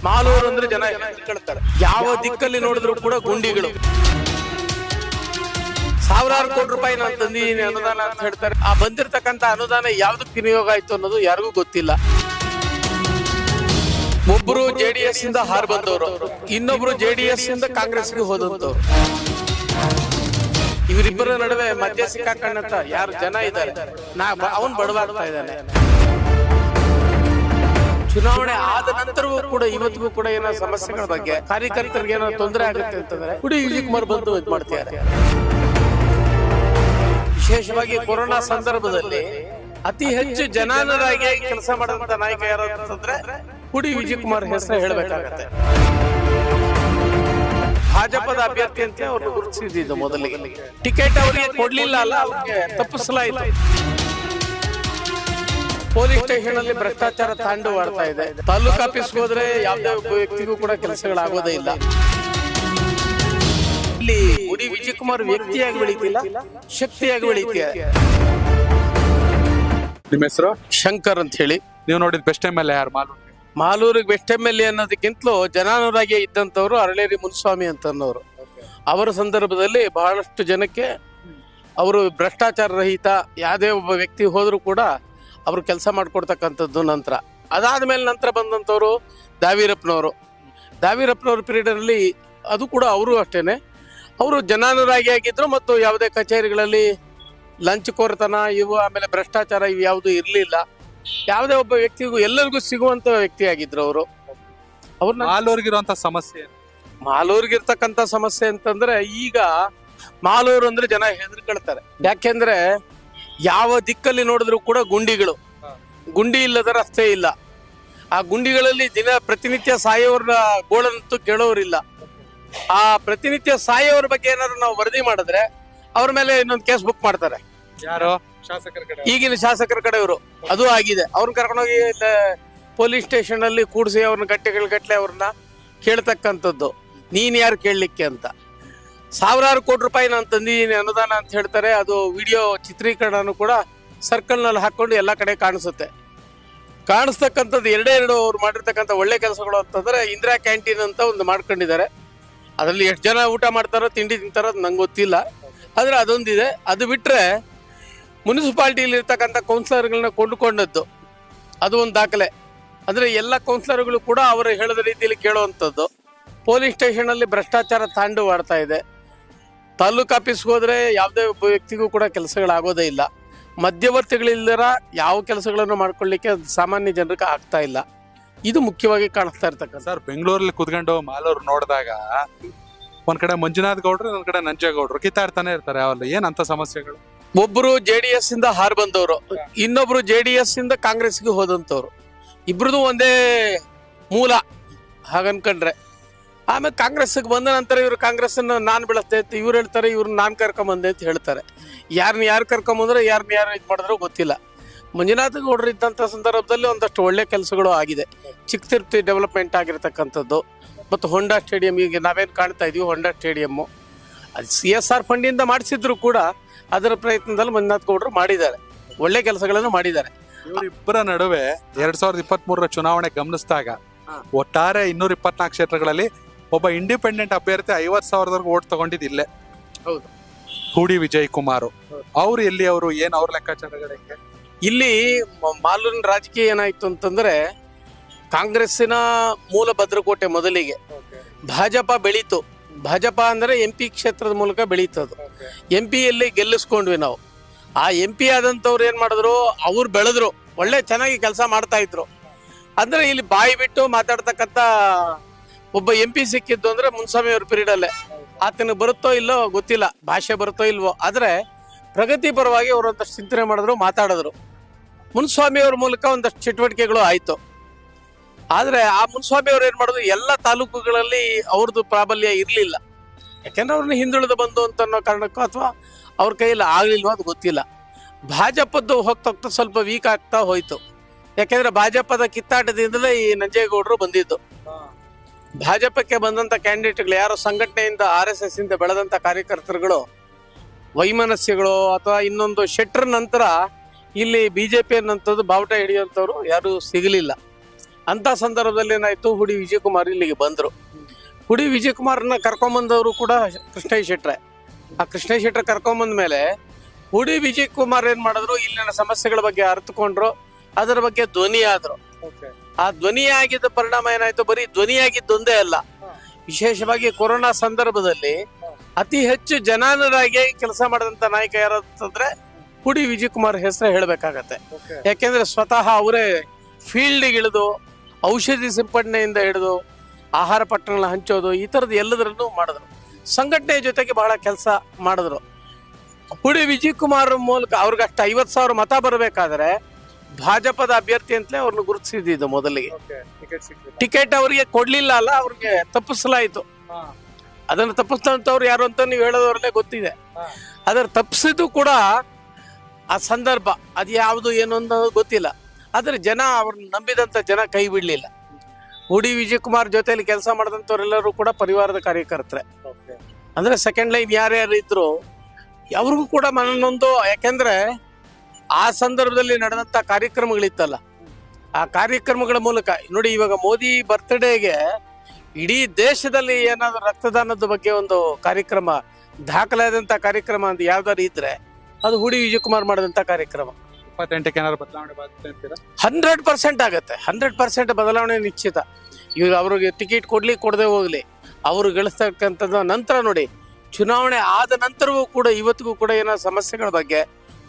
ಮಾಲೂರು ಅಂದ್ರೆ ಜನ ಹೆದರ್ಕೊಳ್ತಾರೆ. ಯಾವ ದಿಕ್ಕಲ್ಲಿ ನೋಡಿದ್ರು ಕೂಡ ಗುಂಡಿಗಳು. ಸಾವಿರಾರು ಕೋಟಿ ರೂಪಾಯಿ ನಾನು ತಂದಿದ್ದೀನಿ ಅನುದಾನ ಅಂತ ಹೇಳ್ತಾರೆ. ಆ ಬಂದಿರತಕ್ಕಂತ ಅನುದಾನ ಯಾವ್ದಕ್ಕೆ ವಿನಿಯೋಗ ಆಯ್ತು ಅನ್ನೋದು ಯಾರಿಗೂ ಗೊತ್ತಿಲ್ಲ. ಒಬ್ರು ಜೆಡಿಎಸ್ ಇಂದ ಹಾರ್ ಬಂದವರು, ಇನ್ನೊಬ್ರು ಜೆಡಿಎಸ್ ಇಂದ ಕಾಂಗ್ರೆಸ್ಗೆ ಹೋದಂತವ್ರು. ಇವರಿಬ್ಬರ ನಡುವೆ ಮಧ್ಯ ಸಿಕ್ಕಾಕೊಂಡಂತ ಯಾರು ಜನ ಇದ್ದಾರೆ, ಅವನ್ ಬಡವಾಗ್ತಾ ಇದ್ದಾನೆ. ಚುನಾವಣೆ ಆದ ನಂತರವೂ ಕೂಡ ಇವತ್ತಿಗೂ ಕೂಡ ಏನೋ ಸಮಸ್ಯೆಗಳ ಬಗ್ಗೆ ಕಾರ್ಯಕರ್ತರಿಗೆ ಏನೋ ತೊಂದರೆ ಆಗುತ್ತೆ ಅಂತಂದ್ರೆ ಕುಡಿ ವಿಜಯಕುಮಾರ್ ಬಂದು ಇದು ಮಾಡ್ತಿದ್ದಾರೆ. ವಿಶೇಷವಾಗಿ ಕೊರೋನಾ ಸಂದರ್ಭದಲ್ಲಿ ಅತಿ ಹೆಚ್ಚು ಜನಾನುರಾಗಿ ಕೆಲಸ ಮಾಡಿದಂತ ನಾಯಕ ಯಾರು ಅಂತಂದ್ರೆ ಕುಡಿ ವಿಜಯಕುಮಾರ್ ಹೆಸರು ಹೇಳಬೇಕಾಗತ್ತೆ. ಭಾಜಪದ ಅಭ್ಯರ್ಥಿ ಅಂತ ಅವ್ರನ್ನ ಗುರುತಿಸಿದ್ದು ಮೊದಲಿಗೆ. ಟಿಕೆಟ್ ಅವರಿಗೆ ಕೊಡ್ಲಿಲ್ಲ ಅಲ್ಲ, ಅವ್ರಿಗೆ ತಪ್ಪಿಸಲಾಯಿತು. ಪೊಲೀಸ್ ಸ್ಟೇಷನ್ ಅಲ್ಲಿ ಭ್ರಷ್ಟಾಚಾರ ತಾಂಡವಾಡ್ತಾ ಇದೆ. ತಾಲೂಕು ಆಫೀಸ್ಗೆ ಹೋದ್ರೆ ಯಾವುದೇ ಒಬ್ಬ ವ್ಯಕ್ತಿಗೂ ಕೂಡ ಕೆಲಸಗಳಾಗೋದೇ ಇಲ್ಲ. ಇಲ್ಲಿ ಕುಡಿ ವಿಜಯಕುಮಾರ್ ವ್ಯಕ್ತಿಯಾಗಿ ಬೆಳೀತಿಲ್ಲ, ಶಕ್ತಿಯಾಗಿ ಬೆಳೀತಿದೆ. ನಿಮ್ಮ ಹೆಸರು? ಶಂಕರ್ ಅಂತ ಹೇಳಿ. ನೀವು ನೋಡಿದ ಬೆಸ್ಟ್ MLA ಯಾರು ಮಾಲೂರು? ಮಾಲೂರಿಗೆ ಬೆಸ್ಟ್ MLA ಅನ್ನೋದಕ್ಕಿಂತಲೂ ಜನಾನುರಾಗಿ ಇದ್ದಂಥವ್ರು ಅರಳೇರಿ ಮುನಿಸ್ವಾಮಿ ಅಂತನ್ನೋರು. ಅವರ ಸಂದರ್ಭದಲ್ಲಿ ಬಹಳಷ್ಟು ಜನಕ್ಕೆ ಅವರು ಭ್ರಷ್ಟಾಚಾರ ರಹಿತ ಯಾವುದೇ ಒಬ್ಬ ವ್ಯಕ್ತಿ ಹೋದ್ರು ಕೂಡ ಅವರು ಕೆಲಸ ಮಾಡಿಕೊಡ್ತಕ್ಕಂಥದ್ದು. ನಂತರ ಬಂದಂಥವ್ರು ದಾವೀರಪ್ಪನವ್ರ ಪೀರಿಯಡಲ್ಲಿ ಅದು ಕೂಡ ಅವರು ಅಷ್ಟೇನೆ. ಅವರು ಜನಾನುರಾಗಿ ಆಗಿದ್ರು ಮತ್ತು ಯಾವುದೇ ಕಚೇರಿಗಳಲ್ಲಿ ಲಂಚಕೋರತನ ಇವು ಆಮೇಲೆ ಭ್ರಷ್ಟಾಚಾರ ಇವು ಯಾವುದು ಇರಲಿಲ್ಲ. ಯಾವುದೇ ಒಬ್ಬ ವ್ಯಕ್ತಿಗೂ ಎಲ್ಲರಿಗೂ ಸಿಗುವಂತ ವ್ಯಕ್ತಿ ಆಗಿದ್ರು ಅವರು. ಅವ್ರನ್ನ ಮಾಲೂರಿಗಿರುವಂತ ಸಮಸ್ಯೆ, ಮಾಲೂರಿಗಿರ್ತಕ್ಕಂಥ ಸಮಸ್ಯೆ ಅಂತಂದ್ರೆ ಈಗ ಮಾಲೂರು ಅಂದ್ರೆ ಜನ ಹೆದರ್ಕೊಳ್ತಾರೆ. ಯಾಕೆಂದ್ರೆ ಯಾವ ದಿಕ್ಕಲ್ಲಿ ನೋಡಿದ್ರು ಕೂಡ ಗುಂಡಿ ಇಲ್ಲದ ರಸ್ತೆ ಇಲ್ಲ. ಆ ಗುಂಡಿಗಳಲ್ಲಿ ಪ್ರತಿನಿತ್ಯ ಸಾಯೋರ ಗೋಳಂತೂ ಕೇಳೋರಿಲ್ಲ. ಆ ಪ್ರತಿನಿತ್ಯ ಸಾಯೋರ ಬಗ್ಗೆ ಏನಾದ್ರು ನಾವು ವರದಿ ಮಾಡಿದ್ರೆ ಅವ್ರ ಮೇಲೆ ಇನ್ನೊಂದು ಕೇಸ್ ಬುಕ್ ಮಾಡ್ತಾರೆ. ಯಾರು? ಶಾಸಕರ ಕಡೆ, ಈಗಿನ ಶಾಸಕರ ಕಡೆಯವರು. ಅದು ಆಗಿದೆ. ಅವ್ರನ್ನ ಕರ್ಕೊಂಡೋಗಿ ಪೊಲೀಸ್ ಸ್ಟೇಷನ್ ಅಲ್ಲಿ ಕೂಡಿಸಿ ಅವ್ರನ್ನ ಗಟ್ಟೆ ಅವ್ರನ್ನ ಕೇಳ್ತಕ್ಕಂಥದ್ದು. ನೀನ್ ಯಾರು ಕೇಳಲಿಕ್ಕೆ ಅಂತ. ಸಾವಿರಾರು ಕೋಟಿ ರೂಪಾಯಿ ನಾನು ತಂದಿದ್ದೀನಿ ಅನುದಾನ ಅಂತ ಹೇಳ್ತಾರೆ. ಅದು ವಿಡಿಯೋ ಚಿತ್ರೀಕರಣನು ಕೂಡ ಸರ್ಕಲ್ ನಲ್ಲಿ ಹಾಕೊಂಡು ಎಲ್ಲ ಕಡೆ ಕಾಣಿಸ್ತಕ್ಕಂಥದ್ದು. ಎರಡು ಅವ್ರು ಮಾಡಿರ್ತಕ್ಕಂಥ ಒಳ್ಳೆ ಕೆಲಸಗಳು ಅಂತಂದ್ರೆ ಇಂದಿರಾ ಕ್ಯಾಂಟೀನ್ ಅಂತ ಒಂದು ಮಾಡ್ಕೊಂಡಿದ್ದಾರೆ. ಅದರಲ್ಲಿ ಎಷ್ಟು ಜನ ಊಟ ಮಾಡ್ತಾರೋ ತಿಂಡಿ ತಿಂತಾರೋ ನಂಗೆ ಗೊತ್ತಿಲ್ಲ. ಆದ್ರೆ ಅದೊಂದಿದೆ. ಅದು ಬಿಟ್ರೆ ಮುನ್ಸಿಪಾಲಿಟಿಯಲ್ಲಿ ಇರ್ತಕ್ಕಂಥ ಕೌನ್ಸಿಲರ್ಗಳನ್ನ ಕೊಂಡುಕೊಂಡದ್ದು ಅದು ಒಂದು ದಾಖಲೆ. ಅಂದ್ರೆ ಎಲ್ಲ ಕೌನ್ಸಿಲರ್ಗಳು ಕೂಡ ಅವರು ಹೇಳಿದ ರೀತಿಯಲ್ಲಿ ಕೇಳುವಂಥದ್ದು. ಪೊಲೀಸ್ ಸ್ಟೇಷನ್ ಅಲ್ಲಿ ಭ್ರಷ್ಟಾಚಾರ ತಾಂಡವಾಡ್ತಾ ಇದೆ. ತಾಲೂಕು ಆಫೀಸ್ಗೆ ಹೋದ್ರೆ ಯಾವುದೇ ಒಬ್ಬ ವ್ಯಕ್ತಿಗೂ ಕೂಡ ಕೆಲಸಗಳಾಗೋದೇ ಇಲ್ಲ. ಮಧ್ಯವರ್ತಿಗಳಿಲ್ಲರ ಯಾವ ಕೆಲಸಗಳನ್ನು ಮಾಡ್ಕೊಳ್ಳಿಕ್ಕೆ ಸಾಮಾನ್ಯ ಜನರಿಗೆ ಆಗ್ತಾ ಇಲ್ಲ. ಇದು ಮುಖ್ಯವಾಗಿ ಕಾಣಿಸ್ತಾ ಇರ್ತಕ್ಕಂಥ. ಸರ್, ಬೆಂಗಳೂರಲ್ಲಿ ಕುತ್ಕೊಂಡು ಮಾಲೂರು ನೋಡಿದಾಗ ಒಂದ್ ಕಡೆ ಮಂಜುನಾಥ್ ಗೌಡ್ರು, ಒಂದ್ ಕಡೆ ನಂಜೇಗೌಡರು ಕಿತ್ತಾಡ್ತಾನೆ ಇರ್ತಾರೆ. ಅವಲ್ಲ ಏನಂತ ಸಮಸ್ಯೆಗಳು? ಒಬ್ರು ಜೆಡಿಎಸ್ ಇಂದ ಹಾರ್ ಬಂದವರು, ಇನ್ನೊಬ್ರು ಜೆಡಿಎಸ್ ಇಂದ ಕಾಂಗ್ರೆಸ್ಗೆ ಹೋದಂತವ್ರು. ಇಬ್ರದು ಒಂದೇ ಮೂಲ ಹಾಗನ್ಕೊಂಡ್ರೆ. ಆಮೇಲೆ ಕಾಂಗ್ರೆಸ್ಗೆ ಬಂದ ನಂತರ ಇವ್ರು ಕಾಂಗ್ರೆಸ್ ನಾನ್ ಬೆಳೆಸ್ತೆ ಅಂತ ಇವ್ರು ಹೇಳ್ತಾರೆ, ಇವ್ರನ್ನ ನಾನ್ ಕರ್ಕೊಂಬಂದೆ ಅಂತ ಹೇಳ್ತಾರೆ. ಯಾರು ಕರ್ಕೊಂಬಂದ್ರೆ ಯಾರು ಇದು ಮಾಡಿದ್ರು ಗೊತ್ತಿಲ್ಲ. ಮಂಜುನಾಥ ಗೌಡರು ಇದ್ದಂಥ ಸಂದರ್ಭದಲ್ಲಿ ಒಂದಷ್ಟು ಒಳ್ಳೆ ಕೆಲಸಗಳು ಆಗಿದೆ. ಚಿಕ್ಕ ತಿರುಪತಿ ಡೆವಲಪ್ಮೆಂಟ್ ಆಗಿರ್ತಕ್ಕಂಥದ್ದು ಮತ್ತು ಹೊಂಡಾ ಸ್ಟೇಡಿಯಂ, ಈಗ ನಾವೇನು ಕಾಣ್ತಾ ಇದೀವಿ ಹೊಂಡಾ ಸ್ಟೇಡಿಯಮ್ಮು, ಅದು CSR ಫಂಡಿಂದ ಮಾಡಿಸಿದ್ರು ಕೂಡ ಅದರ ಪ್ರಯತ್ನದಲ್ಲಿ ಮಂಜುನಾಥ ಗೌಡರು ಮಾಡಿದ್ದಾರೆ, ಒಳ್ಳೆ ಕೆಲಸಗಳನ್ನು ಮಾಡಿದ್ದಾರೆ. ಇವರಿಬ್ಬರ ನಡುವೆ 2023 ಚುನಾವಣೆ ಗಮನಿಸಿದಾಗ ಒಟ್ಟಾರೆ 224 ಕ್ಷೇತ್ರಗಳಲ್ಲಿ ಒಬ್ಬ ಇಂಡಿಪೆಂಡೆಂಟ್ ಅಭ್ಯರ್ಥಿ 50,000 ಓಟ್ ತಗೊಂಡಿದ್ದಿಲ್ಲೇ. ಹೌದು, ಕುಡಿ ವಿಜಯಕುಮಾರ್. ಅವ್ರು ಎಲ್ಲಿ, ಅವರು ಏನ್ ಅವ್ರ ಲೆಕ್ಕಾಚಾರಗಳಿಗೆ? ಇಲ್ಲಿ ಮಾಲೂರಿನ ರಾಜಕೀಯ ಏನಾಯ್ತು ಅಂತಂದ್ರೆ ಕಾಂಗ್ರೆಸ್ಸಿನ ಮೂಲ ಭದ್ರಕೋಟೆ ಮೊದಲಿಗೆ. ಭಾಜಪ ಬೆಳೀತು. ಭಾಜಪ ಅಂದ್ರೆ MP ಕ್ಷೇತ್ರದ ಮೂಲಕ ಬೆಳೀತದು. MP ಗೆಲ್ಲಿಸ್ಕೊಂಡ್ವಿ ನಾವು. ಆ MP ಆದಂತವ್ರು ಏನ್ ಮಾಡಿದ್ರು, ಅವ್ರು ಬೆಳೆದ್ರು, ಒಳ್ಳೆ ಚೆನ್ನಾಗಿ ಕೆಲಸ ಮಾಡ್ತಾ ಇದ್ರು. ಅಂದ್ರೆ ಇಲ್ಲಿ ಬಾಯಿ ಬಿಟ್ಟು ಮಾತಾಡ್ತಕ್ಕಂಥ ಒಬ್ಬ MP ಸಿಕ್ಕಿದ್ದು ಅಂದ್ರೆ ಮುನ್ಸ್ವಾಮಿ ಅವ್ರ ಪೀರಿಯಡ್ ಅಲ್ಲೇ. ಆತನಿಗೆ ಬರುತ್ತೋ ಇಲ್ಲೋ ಗೊತ್ತಿಲ್ಲ, ಭಾಷೆ ಬರುತ್ತೋ ಇಲ್ವೋ, ಆದ್ರೆ ಪ್ರಗತಿ ಪರವಾಗಿ ಅವರು ಒಂದಷ್ಟು ಚಿಂತನೆ ಮಾಡಿದ್ರು, ಮಾತಾಡಿದ್ರು. ಮುನ್ಸ್ವಾಮಿ ಅವ್ರ ಮೂಲಕ ಒಂದಷ್ಟು ಚಟುವಟಿಕೆಗಳು ಆಯ್ತು. ಆದ್ರೆ ಆ ಮುನ್ಸ್ವಾಮಿ ಅವ್ರು ಏನ್ ಮಾಡಿದ್ರು, ಎಲ್ಲ ತಾಲೂಕುಗಳಲ್ಲಿ ಅವ್ರದ್ದು ಪ್ರಾಬಲ್ಯ ಇರ್ಲಿಲ್ಲ. ಯಾಕೆಂದ್ರೆ ಅವ್ರನ್ನ ಹಿಂದುಳಿದು ಬಂದು ಅಂತ ಅನ್ನೋ ಕಾರಣಕ್ಕೂ ಅಥವಾ ಅವ್ರ ಕೈಯಲ್ಲಿ ಆಗ್ಲಿಲ್ವೋ ಅದು ಗೊತ್ತಿಲ್ಲ. ಭಾಜಪದ್ದು ಹೋಗ್ತಾ ಸ್ವಲ್ಪ ವೀಕ್ ಆಗ್ತಾ ಹೋಯ್ತು. ಯಾಕೆಂದ್ರೆ ಭಾಜಪದ ಕಿತ್ತಾಟದಿಂದಲೇ ಈ ನಂಜೇಗೌಡರು ಬಂದಿದ್ದು. ಭಾಜಪಕ್ಕೆ ಬಂದಂತ ಕ್ಯಾಂಡಿಡೇಟ್ಗಳು ಯಾರು ಸಂಘಟನೆಯಿಂದ RSS ಇಂದ ಬೆಳೆದಂತ ಕಾರ್ಯಕರ್ತರುಗಳು ವೈಮನಸ್ಯಗಳು ಅಥವಾ ಇನ್ನೊಂದು ಶೆಟ್ಟರ್ ನಂತರ ಇಲ್ಲಿ BJP ಅನ್ನಂಥದ್ದು ಬಾವುಟ ಹಿಡಿಯುವಂಥವ್ರು ಯಾರು ಸಿಗಲಿಲ್ಲ. ಅಂತ ಸಂದರ್ಭದಲ್ಲಿ ಏನಾಯ್ತು, ಹುಡಿ ವಿಜಯಕುಮಾರ್ ಇಲ್ಲಿಗೆ ಬಂದ್ರು. ಹುಡಿ ವಿಜಯಕುಮಾರ್ನ ಕರ್ಕೊಂಬಂದವರು ಕೂಡ ಕೃಷ್ಣಯ್ಯ ಶೆಟ್ರೆ. ಆ ಕೃಷ್ಣಯ್ಯ ಶೆಟ್ರೆ ಕರ್ಕೊಂಬಂದ ಮೇಲೆ ಹುಡಿ ವಿಜಯಕುಮಾರ್ ಏನ್ ಮಾಡಿದ್ರು, ಇಲ್ಲಿನ ಸಮಸ್ಯೆಗಳ ಬಗ್ಗೆ ಅರ್ಥಕೊಂಡ್ರು, ಅದರ ಬಗ್ಗೆ ಧ್ವನಿ ಆದ್ರು. ಆ ಧ್ವನಿ ಆಗಿದ್ದ ಪರಿಣಾಮ ಏನಾಯ್ತು, ಬರೀ ಧ್ವನಿ ಆಗಿದ್ದೊಂದೇ ಅಲ್ಲ, ವಿಶೇಷವಾಗಿ ಕೊರೋನಾ ಸಂದರ್ಭದಲ್ಲಿ ಅತಿ ಹೆಚ್ಚು ಜನಾನುರಾಗಿ ಕೆಲಸ ಮಾಡಿದಂತ ನಾಯಕ ಯಾರು ಅಂತಂದ್ರೆ ಹುಡಿ ವಿಜಯಕುಮಾರ್ ಹೆಸರು ಹೇಳ್ಬೇಕಾಗತ್ತೆ. ಯಾಕೆಂದ್ರೆ ಸ್ವತಃ ಅವರೇ ಫೀಲ್ಡ್ಗೆ ಇಳಿದು ಔಷಧಿ ಸಿಂಪಡಣೆಯಿಂದ ಹಿಡಿದು ಆಹಾರ ಪಟ್ಟಣಗಳನ್ನ ಹಂಚೋದು, ಈ ತರದ್ ಎಲ್ಲದರಲ್ಲೂ ಮಾಡಿದ್ರು. ಸಂಘಟನೆ ಜೊತೆಗೆ ಬಹಳ ಕೆಲಸ ಮಾಡಿದ್ರು. ಹುಡಿ ವಿಜಯಕುಮಾರ್ ಮೂಲಕ ಅವ್ರಿಗೆ ಅಷ್ಟು 50,000 ಮತ ಬರಬೇಕಾದ್ರೆ ಭಾಜಪದ ಅಭ್ಯರ್ಥಿ ಅಂತಲೇ ಅವ್ರನ್ನ ಗುರುತಿಸಿದ್ದು. ಮೊದಲಿಗೆ ಟಿಕೆಟ್ ಅವರಿಗೆ ಕೊಡ್ಲಿಲ್ಲ ಅಲ್ಲ, ಅವ್ರಿಗೆ ತಪ್ಪಿಸಲಾಯಿತು. ಅದನ್ನು ತಪ್ಪಿಸ್ತಂತವ್ರು ಯಾರು ಅಂತ ನೀವು ಹೇಳೋದ್ರಲ್ಲೇ ಗೊತ್ತಿದೆ. ಅದರ ತಪ್ಪಿಸಿದ್ದು ಕೂಡ ಆ ಸಂದರ್ಭ ಅದು ಯಾವುದು ಏನು ಅಂತ ಗೊತ್ತಿಲ್ಲ. ಆದ್ರೆ ಜನ ಅವ್ರನ್ನ ನಂಬಿದಂತ ಜನ ಕೈ ಬಿಡ್ಲಿಲ್ಲ. ಹುಡಿ ವಿಜಯಕುಮಾರ್ ಜೊತೆಲಿ ಕೆಲಸ ಮಾಡಿದಂಥವ್ರೆಲ್ಲರೂ ಕೂಡ ಪರಿವಾರದ ಕಾರ್ಯಕರ್ತರೆ. ಅಂದ್ರೆ ಸೆಕೆಂಡ್ ಲೈನ್ ಯಾರ್ಯಾರು ಇದ್ರು ಅವ್ರಿಗೂ ಕೂಡ ಮನನೊಂದು. ಯಾಕೆಂದ್ರೆ ಆ ಸಂದರ್ಭದಲ್ಲಿ ನಡೆದಂತ ಕಾರ್ಯಕ್ರಮಗಳಿತ್ತಲ್ಲ, ಆ ಕಾರ್ಯಕ್ರಮಗಳ ಮೂಲಕ ನೋಡಿ, ಇವಾಗ ಮೋದಿ ಬರ್ತ್ಡೇಗೆ ಇಡೀ ದೇಶದಲ್ಲಿ ಏನಾದ್ರು ರಕ್ತದಾನದ ಬಗ್ಗೆ ಒಂದು ಕಾರ್ಯಕ್ರಮ, ದಾಖಲಾದಂತ ಕಾರ್ಯಕ್ರಮ ಅಂತ ಯಾವ್ದಾದ್ರು ಇದ್ರೆ ಅದು ಹುಡಿ ವಿಜಯಕುಮಾರ್ ಮಾಡಿದಂತ ಕಾರ್ಯಕ್ರಮ. 28ಕ್ಕೆ ಏನಾದ್ರು ಬದಲಾವಣೆ ಬರುತ್ತೆ ಅಂತೀರಾ? 100% ಆಗತ್ತೆ. 100% ಬದಲಾವಣೆ ನಿಶ್ಚಿತ. ಇವಾಗ ಅವ್ರಿಗೆ ಟಿಕೆಟ್ ಕೊಡ್ಲಿ ಕೊಡದೆ ಹೋಗ್ಲಿ, ಅವರು ಗಳಿಸ್ತಕ್ಕಂಥದ್ದು. ನಂತರ ನೋಡಿ, ಚುನಾವಣೆ ಆದ ನಂತರವೂ ಕೂಡ ಇವತ್ತಿಗೂ ಕೂಡ ಏನೋ ಸಮಸ್ಯೆಗಳ ಬಗ್ಗೆ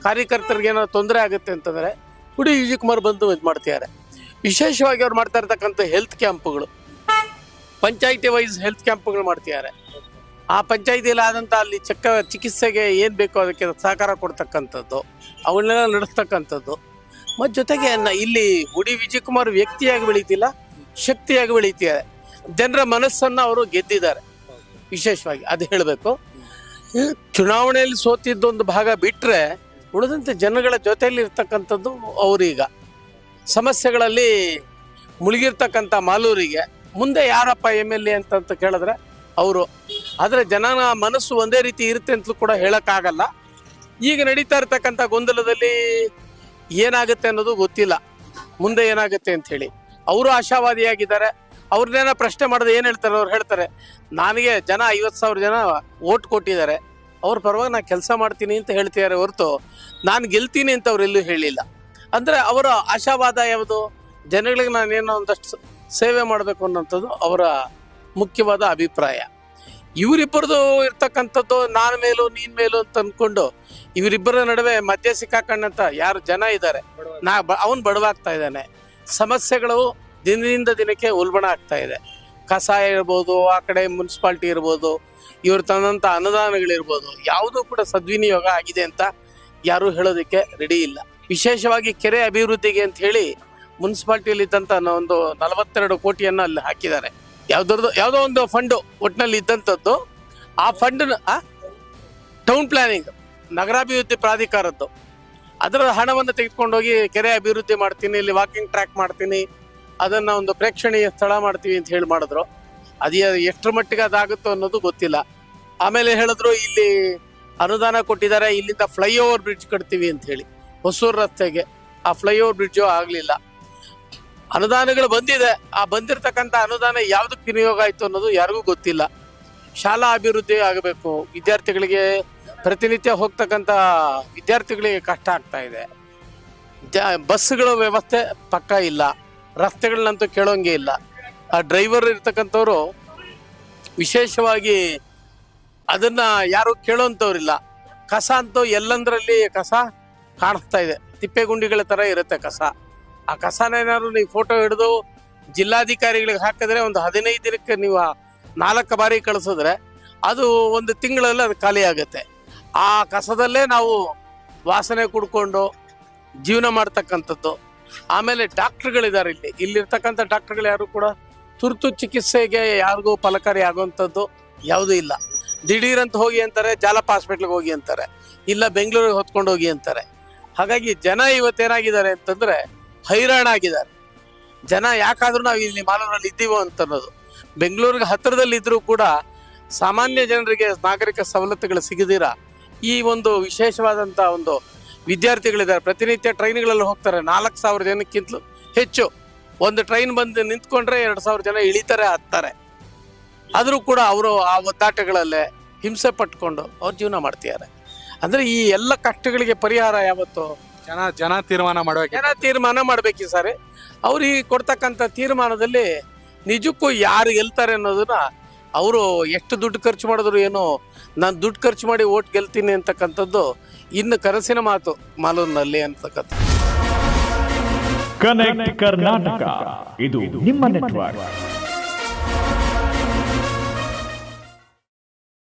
ಕಾರ್ಯಕರ್ತರಿಗೆ ಏನೋ ತೊಂದರೆ ಆಗುತ್ತೆ ಅಂತಂದ್ರೆ ಹುಡಿ ವಿಜಯಕುಮಾರ್ ಬಂದು ಇದು ಮಾಡ್ತಿದ್ದಾರೆ. ವಿಶೇಷವಾಗಿ ಅವ್ರು ಮಾಡ್ತಾ ಇರ್ತಕ್ಕಂಥ ಹೆಲ್ತ್ ಕ್ಯಾಂಪ್ಗಳು, ಪಂಚಾಯಿತಿ ವೈಸ್ ಹೆಲ್ತ್ ಕ್ಯಾಂಪ್ಗಳು ಮಾಡ್ತಿದ್ದಾರೆ. ಆ ಪಂಚಾಯಿತಿಯಲ್ಲಿ ಆದಂತ ಅಲ್ಲಿ ಚಿಕಿತ್ಸೆಗೆ ಏನ್ ಬೇಕೋ ಅದಕ್ಕೆ ಸಹಕಾರ ಕೊಡ್ತಕ್ಕಂಥದ್ದು, ಅವನ್ನೆಲ್ಲ ನಡೆಸ್ತಕ್ಕಂಥದ್ದು. ಮತ್ ಜೊತೆಗೆ ಇಲ್ಲಿ ಹುಡಿ ವಿಜಯಕುಮಾರ್ ವ್ಯಕ್ತಿಯಾಗಿ ಬೆಳೀತಿಲ್ಲ, ಶಕ್ತಿಯಾಗಿ ಬೆಳೀತಿದ್ದಾರೆ. ಜನರ ಮನಸ್ಸನ್ನ ಅವರು ಗೆದ್ದಿದ್ದಾರೆ. ವಿಶೇಷವಾಗಿ ಅದು ಹೇಳಬೇಕು. ಚುನಾವಣೆಯಲ್ಲಿ ಸೋತಿದ್ದೊಂದು ಭಾಗ ಬಿಟ್ರೆ ಉಳಿದಂತೆ ಜನಗಳ ಜೊತೆಯಲ್ಲಿ ಇರ್ತಕ್ಕಂಥದ್ದು ಅವರೀಗ ಸಮಸ್ಯೆಗಳಲ್ಲಿ ಮುಳುಗಿರ್ತಕ್ಕಂಥ ಮಾಲೂರಿಗೆ ಮುಂದೆ ಯಾರಪ್ಪ MLA ಅಂತ ಕೇಳಿದ್ರೆ ಅವರು. ಆದ್ರೆ ಜನನ ಮನಸ್ಸು ಒಂದೇ ರೀತಿ ಇರುತ್ತೆ ಅಂತಲೂ ಕೂಡ ಹೇಳಕ್ಕಾಗಲ್ಲ. ಈಗ ನಡೀತಾ ಇರ್ತಕ್ಕಂಥ ಗೊಂದಲದಲ್ಲಿ ಏನಾಗುತ್ತೆ ಅನ್ನೋದು ಗೊತ್ತಿಲ್ಲ, ಮುಂದೆ ಏನಾಗುತ್ತೆ ಅಂತ ಹೇಳಿ. ಅವರು ಆಶಾವಾದಿಯಾಗಿದ್ದಾರೆ. ಅವ್ರನ್ನೇನ ಪ್ರಶ್ನೆ ಮಾಡಿದ್ರೆ ಏನ್ ಹೇಳ್ತಾರೆ, ಅವ್ರು ಹೇಳ್ತಾರೆ ನನಗೆ ಜನ 50,000 ಜನ ಓಟ್ ಕೊಟ್ಟಿದ್ದಾರೆ, ಅವ್ರ ಪರವಾಗಿ ನಾನು ಕೆಲಸ ಮಾಡ್ತೀನಿ ಅಂತ ಹೇಳ್ತಿದ್ದಾರೆ ಹೊರತು ನಾನು ಗೆಲ್ತೀನಿ ಅಂತ ಅವರೆಲ್ಲೂ ಹೇಳಿಲ್ಲ. ಅಂದ್ರೆ ಅವರ ಆಶಾವಾದ ಯಾವುದು, ಜನಗಳಿಗೆ ನಾನೇನೋ ಒಂದಷ್ಟು ಸೇವೆ ಮಾಡಬೇಕು ಅನ್ನೋಂಥದ್ದು ಅವರ ಮುಖ್ಯವಾದ ಅಭಿಪ್ರಾಯ. ಇವರಿಬ್ಬರದು ಇರ್ತಕ್ಕಂಥದ್ದು ನಾನು ಮೇಲೂ ನೀನ್ ಮೇಲೂ ಅಂತ ಅನ್ಕೊಂಡು ಇವರಿಬ್ಬರ ನಡುವೆ ಮಧ್ಯೆ ಸಿಕ್ಕಾಕೊಂಡಂತ ಯಾರು ಜನ ಇದ್ದಾರೆ, ಅವನ್ ಬಡವಾಗ್ತಾ ಇದ್ದಾನೆ. ಸಮಸ್ಯೆಗಳು ದಿನದಿಂದ ದಿನಕ್ಕೆ ಉಲ್ಬಣ ಆಗ್ತಾ ಇದೆ. ಕಸ ಇರ್ಬೋದು, ಆ ಕಡೆ ಮುನ್ಸಿಪಾಲ್ಟಿ ಇರ್ಬೋದು, ಇವ್ರು ತಂದಂತ ಅನುದಾನಗಳಿರ್ಬೋದು, ಯಾವುದೂ ಕೂಡ ಸದ್ವಿನಿಯೋಗ ಆಗಿದೆ ಅಂತ ಯಾರು ಹೇಳೋದಕ್ಕೆ ರೆಡಿ ಇಲ್ಲ. ವಿಶೇಷವಾಗಿ ಕೆರೆ ಅಭಿವೃದ್ಧಿಗೆ ಅಂತ ಹೇಳಿ ಮುನ್ಸಿಪಾಲ್ಟಿಯಲ್ಲಿ ಇದ್ದಂತ ಒಂದು 42 ಕೋಟಿಯನ್ನ ಅಲ್ಲಿ ಹಾಕಿದ್ದಾರೆ. ಯಾವುದೋ ಒಂದು ಫಂಡ್ ಒಟ್ಟಿನಲ್ಲಿ ಇದ್ದಂಥದ್ದು. ಆ ಫಂಡ್ ಟೌನ್ ಪ್ಲಾನಿಂಗ್, ನಗರಾಭಿವೃದ್ಧಿ ಪ್ರಾಧಿಕಾರದ್ದು, ಅದರ ಹಣವನ್ನು ತೆಗೆದುಕೊಂಡೋಗಿ ಕೆರೆ ಅಭಿವೃದ್ಧಿ ಮಾಡ್ತೀನಿ, ಇಲ್ಲಿ ವಾಕಿಂಗ್ ಟ್ರ್ಯಾಕ್ ಮಾಡ್ತೀನಿ, ಅದನ್ನ ಒಂದು ಪ್ರೇಕ್ಷಣೀಯ ಸ್ಥಳ ಮಾಡ್ತೀವಿ ಅಂತ ಹೇಳಿ ಮಾಡಿದ್ರು. ಅದೇ ಎಷ್ಟರ ಮಟ್ಟಿಗೆ ಅದಾಗುತ್ತೋ ಅನ್ನೋದು ಗೊತ್ತಿಲ್ಲ. ಆಮೇಲೆ ಹೇಳಿದ್ರು ಇಲ್ಲಿ ಅನುದಾನ ಕೊಟ್ಟಿದ್ದಾರೆ, ಇಲ್ಲಿಂದ ಫ್ಲೈಓವರ್ ಬ್ರಿಡ್ಜ್ ಕಟ್ತೀವಿ ಅಂತ ಹೇಳಿ ಹೊಸೂರು ರಸ್ತೆಗೆ. ಆ ಫ್ಲೈಓವರ್ ಬ್ರಿಡ್ಜು ಆಗ್ಲಿಲ್ಲ. ಅನುದಾನಗಳು ಬಂದಿದೆ, ಆ ಬಂದಿರತಕ್ಕಂಥ ಅನುದಾನ ಯಾವ್ದಕ್ಕೆ ವಿನಿಯೋಗ ಆಯ್ತು ಅನ್ನೋದು ಯಾರಿಗೂ ಗೊತ್ತಿಲ್ಲ. ಶಾಲಾ ಅಭಿವೃದ್ಧಿ ಆಗಬೇಕು, ವಿದ್ಯಾರ್ಥಿಗಳಿಗೆ ಪ್ರತಿನಿತ್ಯ ಹೋಗ್ತಕ್ಕಂಥ ವಿದ್ಯಾರ್ಥಿಗಳಿಗೆ ಕಷ್ಟ ಆಗ್ತಾ ಇದೆ. ಬಸ್ಗಳ ವ್ಯವಸ್ಥೆ ಪಕ್ಕ ಇಲ್ಲ, ರಸ್ತೆಗಳನ್ನಂತೂ ಕೇಳೋಂಗೆ ಇಲ್ಲ. ಆ ಡ್ರೈವರ್ ಇರ್ತಕ್ಕಂಥವ್ರು ವಿಶೇಷವಾಗಿ ಅದನ್ನ ಯಾರು ಕೇಳೋಂಥವ್ರಿಲ್ಲ. ಕಸ ಅಂತೂ ಎಲ್ಲಂದ್ರಲ್ಲಿ ಕಸ ಕಾಣಿಸ್ತಾ ಇದೆ, ತಿಪ್ಪೆಗುಂಡಿಗಳ ತರ ಇರುತ್ತೆ ಕಸ. ಆ ಕಸನೇನಾದ್ರು ನೀವು ಫೋಟೋ ಹಿಡಿದು ಜಿಲ್ಲಾಧಿಕಾರಿಗಳಿಗೆ ಹಾಕಿದ್ರೆ ಒಂದು 15 ದಿನಕ್ಕೆ ನೀವು 4 ಬಾರಿ ಕಳಿಸಿದ್ರೆ ಅದು ಒಂದು ತಿಂಗಳಲ್ಲಿ ಅದು ಖಾಲಿ ಆಗುತ್ತೆ. ಆ ಕಸದಲ್ಲೇ ನಾವು ವಾಸನೆ ಕುಡ್ಕೊಂಡು ಜೀವನ ಮಾಡ್ತಕ್ಕಂಥದ್ದು. ಆಮೇಲೆ ಡಾಕ್ಟರ್ಗಳಿದ್ದಾರೆ, ಇಲ್ಲಿರ್ತಕ್ಕಂಥ ಡಾಕ್ಟರ್ಗಳು ಯಾರು ಕೂಡ ತುರ್ತು ಚಿಕಿತ್ಸೆಗೆ ಯಾರಿಗೂ ಫಲಕಾರಿ ಆಗುವಂಥದ್ದು ಯಾವುದೂ ಇಲ್ಲ. ದಿಢೀರಂತ ಹೋಗಿ ಅಂತಾರೆ, ಜಾಲಪ್ಪ ಹಾಸ್ಪಿಟ್ಲಿಗೆ ಹೋಗಿ ಅಂತಾರೆ, ಇಲ್ಲ ಬೆಂಗಳೂರಿಗೆ ಹೊತ್ಕೊಂಡು ಹೋಗಿ ಅಂತಾರೆ. ಹಾಗಾಗಿ ಜನ ಇವತ್ತೇನಾಗಿದ್ದಾರೆ ಅಂತಂದ್ರೆ ಹೈರಾಣ ಆಗಿದ್ದಾರೆ. ಜನ ಯಾಕಾದ್ರೂ ನಾವು ಇಲ್ಲಿ ಮಾಲೂರಲ್ಲಿ ಇದ್ದೀವೋ ಅಂತ ಅನ್ನೋದು. ಬೆಂಗಳೂರಿಗೆ ಹತ್ತಿರದಲ್ಲಿ ಇದ್ರೂ ಕೂಡ ಸಾಮಾನ್ಯ ಜನರಿಗೆ ನಾಗರಿಕ ಸವಲತ್ತುಗಳು ಸಿಗದಿರ ಈ ಒಂದು ವಿಶೇಷವಾದಂತ ಒಂದು ವಿದ್ಯಾರ್ಥಿಗಳಿದ್ದಾರೆ. ಪ್ರತಿನಿತ್ಯ ಟ್ರೈನ್ಗಳಲ್ಲಿ ಹೋಗ್ತಾರೆ, 4,000 ಜನಕ್ಕಿಂತಲೂ ಹೆಚ್ಚು ಒಂದು ಟ್ರೈನ್ ಬಂದು ನಿಂತ್ಕೊಂಡ್ರೆ 2,000 ಜನ ಇಳಿತಾರೆ ಹತ್ತಾರೆ. ಆದರೂ ಕೂಡ ಅವರು ಆ ಒದ್ದಾಟಗಳಲ್ಲೇ ಹಿಂಸೆ ಪಟ್ಕೊಂಡು ಅವ್ರು ಜೀವನ ಮಾಡ್ತಿದ್ದಾರೆ. ಅಂದ್ರೆ ಈ ಎಲ್ಲ ಕಷ್ಟಗಳಿಗೆ ಪರಿಹಾರ ಯಾವತ್ತು ಜನ ತೀರ್ಮಾನ ಮಾಡುವ ಜನ ತೀರ್ಮಾನ ಮಾಡ್ಬೇಕು ಸರ್. ಅವ್ರಿಗೆ ಕೊಡ್ತಕ್ಕಂಥ ತೀರ್ಮಾನದಲ್ಲಿ ನಿಜಕ್ಕೂ ಯಾರು ಗೆಲ್ತಾರೆ ಅನ್ನೋದನ್ನ ಅವರು ಎಷ್ಟು ದುಡ್ಡು ಖರ್ಚು ಮಾಡಿದ್ರು ಏನೋ ನಾನು ದುಡ್ಡು ಖರ್ಚು ಮಾಡಿ ಓಟ್ ಗೆಲ್ತೀನಿ ಅಂತಕ್ಕಂಥದ್ದು ಇನ್ನು ಕನಸಿನ ಮಾತು ಮಾಲೂರಿನಲ್ಲಿ ಅಂತಕ್ಕಂಥ. ಕನೆಕ್ಟ್ ಕರ್ನಾಟಕ ಇದು ನಿಮ್ಮ ನೆಟ್ವರ್ಕ್.